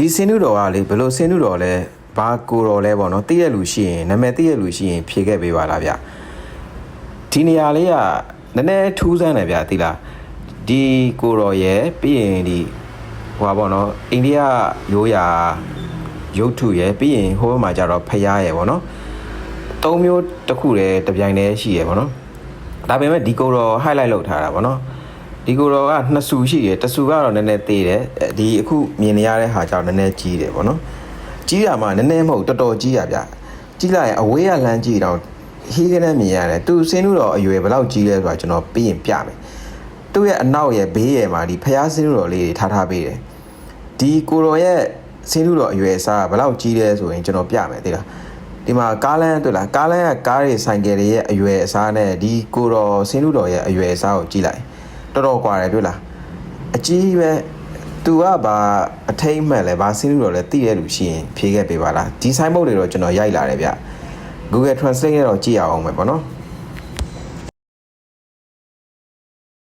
ဒီစင်းနူတော်ကလေဘလို့စင်းနူတော်လဲဘာကိုတော်လဲပေါ့နော်တည့်ရလူရှိရင်နာမည်တည့်ရလူရှိရင်ဖြေခဲ့ပေးပါလားဗျဒီနေရာလေးကနည်းနည်းထူးဆန်းတယ်ဗျသိလားဒီကိုတော်ရဲ့ပြီးရင်ဒီဟိုပါပေါ့နော်အိန္ဒိယရိုးရာရုပ်ထုရဲ့ပြီးရင်ဟိုဘက်မှာကျတော့ဖျားရဲ့ပေါ့နော်သုံးမျိုးတစ်ခုတည်းတစ်ပြိုင်တည်းရှိရဲ့ပေါ့နော်ဒါပေမဲ့ဒီကိုတော် highlight လုပ်ထားတာပေါ့နော်ဒီကိုတော်ကနှစ်ဆူရှိတယ်တစ်ဆူကတော့နည်းနည်းသေးတယ်ဒီအခုမြင်နေရတဲ့ဟာကြောင့်နည်းနည်းကြီးတယ်ပေါ့နော်ကြီးတာမှနည်းနည်းမဟုတ်တော်တော်ကြီးရဗျကြီးလိုက်ရင်အဝေးကလမ်းကြီးတော့ဟီးကနေမြင်ရတယ်သူစင်းလို့တော့အရွယ်ဘယ်လောက်ကြီးလဲဆိုတာကျွန်တော်ပြီးရင်ပြမယ်သူ့ရဲ့အနောက်ရဲ့ဘေးရဲ့မှာဒီဖျားစင်းလို့တော်လေးတွေထားပေးတယ်ဒီကိုတော်ရဲ့စင်းလို့တော်အရွယ်အစားဘယ်လောက်ကြီးလဲဆိုရင်ကျွန်တော်ပြမယ်သိလားဒီမှာကားလမ်းတွေ့လားကားလမ်းကကားတွေဆိုင်ကယ်တွေရဲ့အရွယ်အစားနဲ့ဒီကိုတော်စင်းလို့တော်ရဲ့အရွယ်အစားကိုကြည့်လိုက်တော်တော်ကွာတယ်တွေ့လားအကြီးပဲသူကဘာအထိတ်မှတ်လဲဘာစင်းလို့တော့လဲသိရလူရှိရင်ဖြေခဲ့ပေးပါလားဒီ sign board တွေတော့ကျွန်တော်ရိုက်လာတယ်ဗျ Google Translate နဲ့တော့ကြည့်ရအောင်မယ်ပေါ့နော်